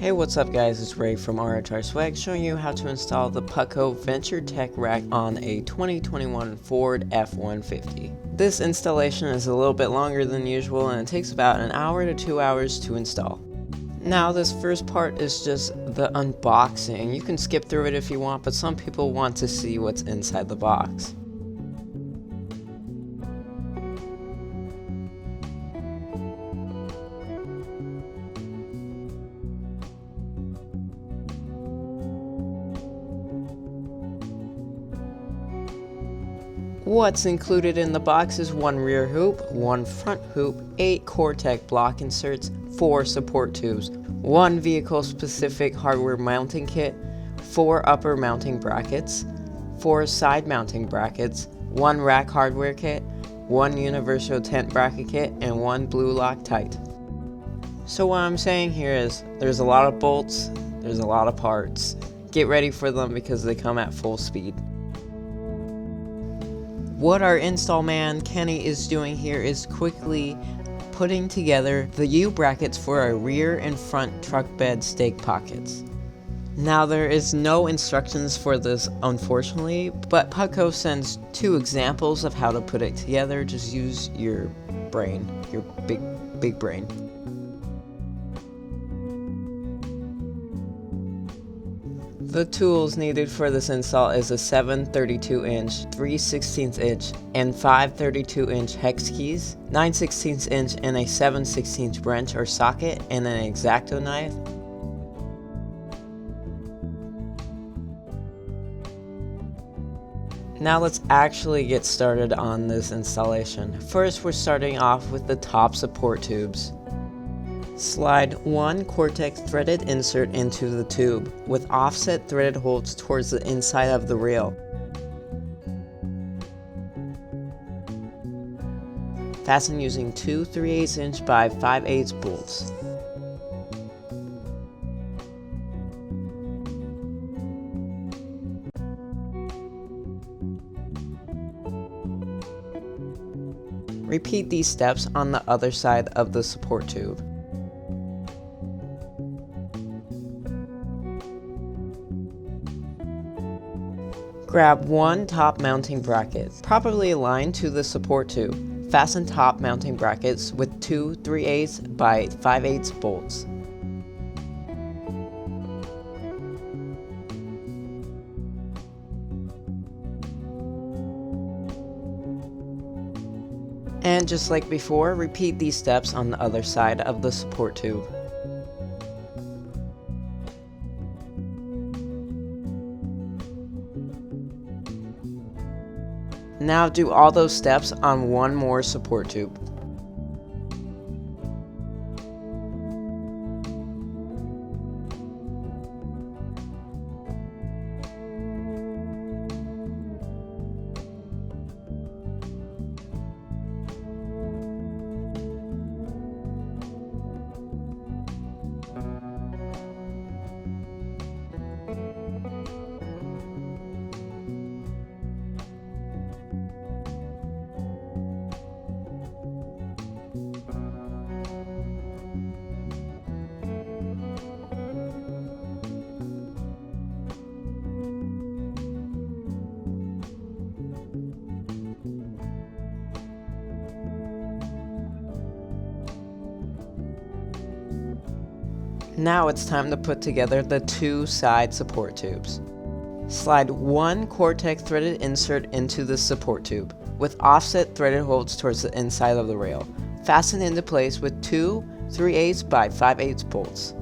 Hey, what's up guys, it's Ray from RHRSwag showing you how to install the Putco Venture TEC rack on a 2021 Ford F-150. This installation is a little bit longer than usual and it takes about an hour to 2 hours to install. Now this first part is just the unboxing. You can skip through it if you want, but some people want to see what's inside the box. What's included in the box is one rear hoop, one front hoop, 8 Core-Tec block inserts, 4 support tubes, 1 vehicle-specific hardware mounting kit, 4 upper mounting brackets, 4 side mounting brackets, 1 rack hardware kit, 1 universal tent bracket kit, and 1 blue Loctite. So what I'm saying here is, there's a lot of bolts, there's a lot of parts. Get ready for them because they come at full speed. What our install man Kenny is doing here is quickly putting together the U-brackets for our rear and front truck bed stake pockets. Now there is no instructions for this unfortunately, but Putco sends 2 examples of how to put it together. Just use your brain, your big brain. The tools needed for this install is a 7 32-inch, 3 16-inch, and 5 32-inch hex keys, 9 16-inch and a 7 16-inch wrench or socket, and an X-Acto knife. Now let's actually get started on this installation. First, we're starting off with the top support tubes. Slide 1 Core-Tec threaded insert into the tube, with offset threaded holes towards the inside of the rail. Fasten using 2 3/8" by 5/8 bolts. Repeat these steps on the other side of the support tube. Grab 1 top mounting bracket, properly aligned to the support tube. Fasten top mounting brackets with 2 3/8 by 5/8 bolts. And just like before, repeat these steps on the other side of the support tube. Now do all those steps on one more support tube. Now it's time to put together the 2 side support tubes. Slide 1 Core-Tec threaded insert into the support tube, with offset threaded holes towards the inside of the rail. Fasten into place with 2 3/8 by 5/8 bolts.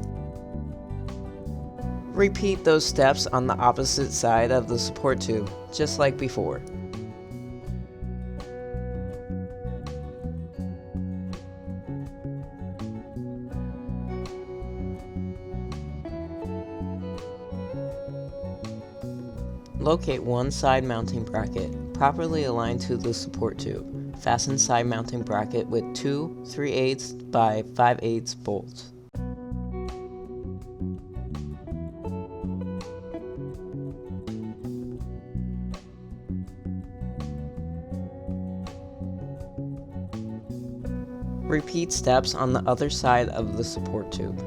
Repeat those steps on the opposite side of the support tube, just like before. Locate 1 side mounting bracket, properly aligned to the support tube. Fasten side mounting bracket with 2 3/8 by 5/8 bolts. Repeat steps on the other side of the support tube.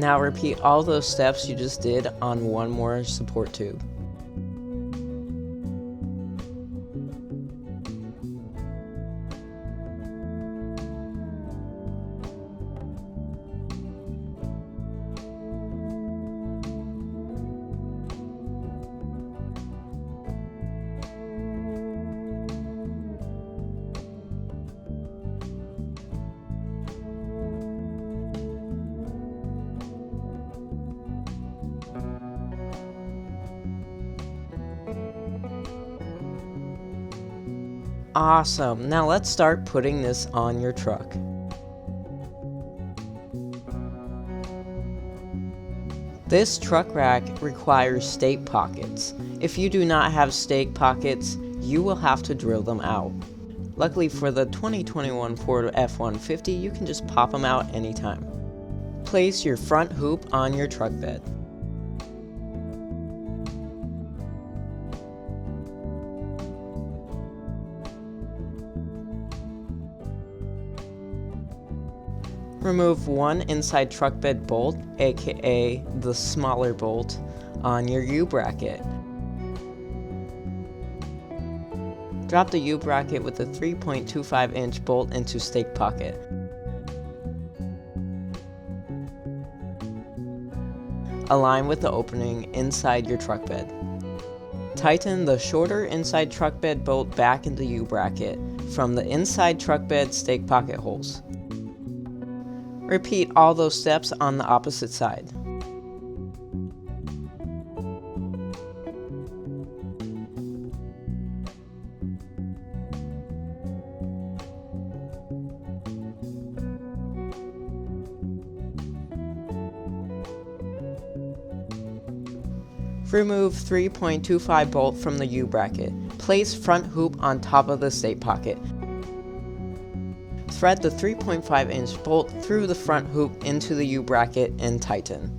Now repeat all those steps you just did on one more support tube. Awesome, now let's start putting this on your truck. This truck rack requires stake pockets. If you do not have stake pockets, you will have to drill them out. Luckily for the 2021 Ford F-150, you can just pop them out anytime. Place your front hoop on your truck bed. Remove one inside truck bed bolt, aka the smaller bolt, on your U-bracket. Drop the U-bracket with a 3.25-inch bolt into stake pocket. Align with the opening inside your truck bed. Tighten the shorter inside truck bed bolt back into U-bracket from the inside truck bed stake pocket holes. Repeat all those steps on the opposite side. Remove 3.25 bolt from the U-bracket. Place front hoop on top of the stake pocket. Thread the 3.5-inch bolt through the front hoop into the U-bracket and tighten.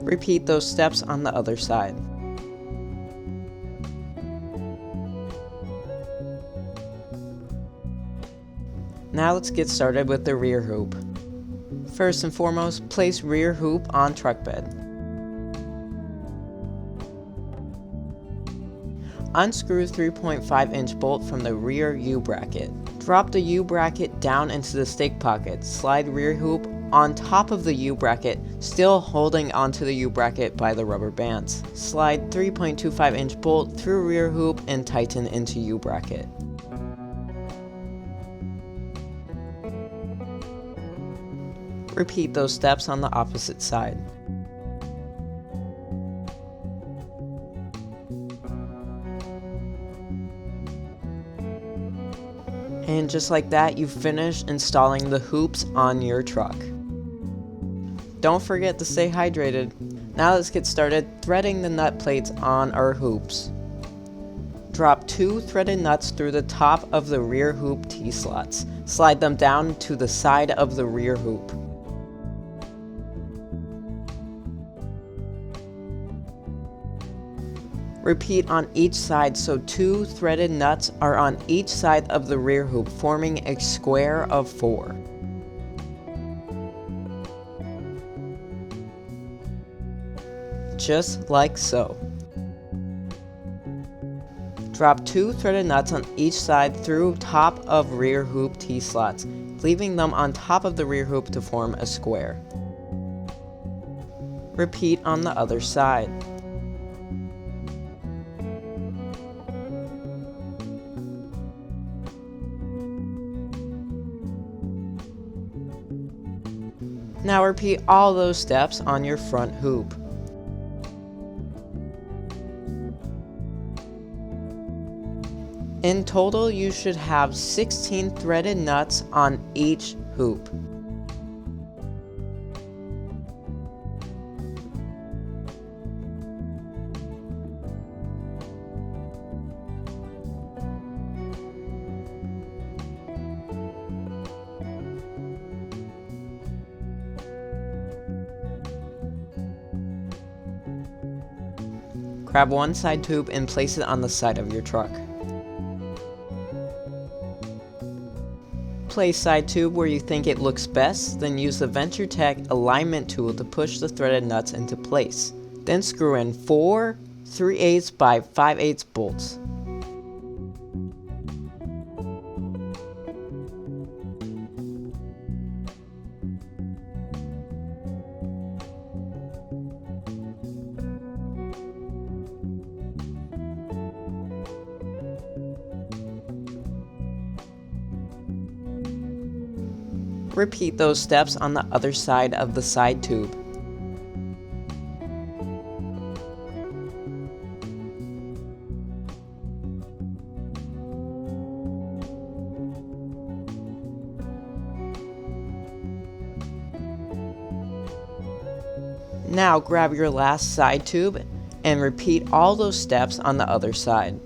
Repeat those steps on the other side. Now let's get started with the rear hoop. First and foremost, place rear hoop on truck bed. Unscrew 3.5-inch bolt from the rear U-bracket. Drop the U-bracket down into the stake pocket. Slide rear hoop on top of the U-bracket, still holding onto the U-bracket by the rubber bands. Slide 3.25-inch bolt through rear hoop and tighten into U-bracket. Repeat those steps on the opposite side. And just like that, you've finished installing the hoops on your truck. Don't forget to stay hydrated. Now let's get started threading the nut plates on our hoops. Drop 2 threaded nuts through the top of the rear hoop T-slots. Slide them down to the side of the rear hoop. Repeat on each side so 2 threaded nuts are on each side of the rear hoop, forming a square of 4. Just like so. Drop 2 threaded nuts on each side through top of rear hoop T-slots, leaving them on top of the rear hoop to form a square. Repeat on the other side. Now repeat all those steps on your front hoop. In total, you should have 16 threaded nuts on each hoop. Grab one side tube and place it on the side of your truck. place side tube where you think it looks best, then use the Venture TEC alignment tool to push the threaded nuts into place. Then screw in 4 3/8 by 5/8 bolts. Repeat those steps on the other side of the side tube. Now grab your last side tube and repeat all those steps on the other side.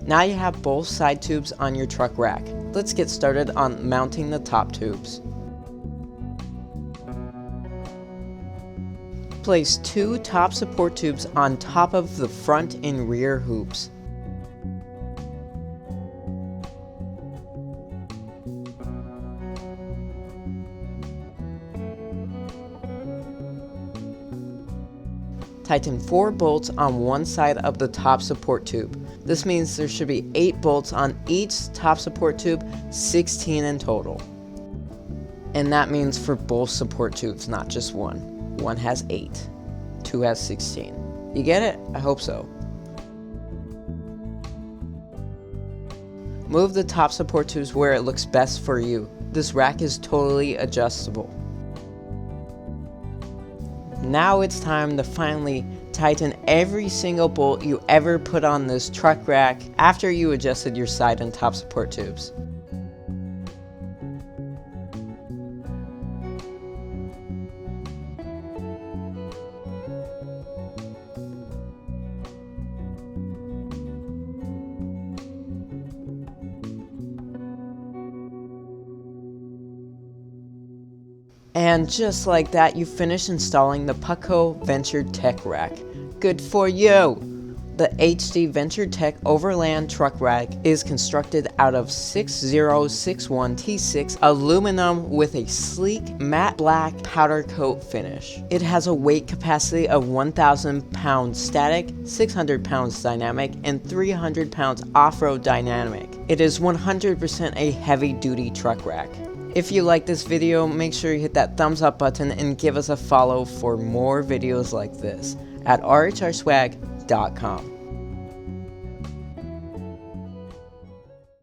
Now you have both side tubes on your truck rack. Let's get started on mounting the top tubes. Place 2 top support tubes on top of the front and rear hoops. Tighten 4 bolts on one side of the top support tube. This means there should be 8 bolts on each top support tube, 16 in total. And that means for both support tubes, not just one. One has 8, 2 has 16. You get it? I hope so. Move the top support tubes where it looks best for you. This rack is totally adjustable. Now it's time to finally tighten every single bolt you ever put on this truck rack after you adjusted your side and top support tubes. And just like that, you finish installing the Putco Venture TEC rack. Good for you! The HD Venture TEC Overland truck rack is constructed out of 6061 T6 aluminum with a sleek matte black powder coat finish. It has a weight capacity of 1,000 pounds static, 600 pounds dynamic, and 300 pounds off-road dynamic. It is 100% a heavy-duty truck rack. If you like this video, make sure you hit that thumbs up button and give us a follow for more videos like this at RHRSwag.com.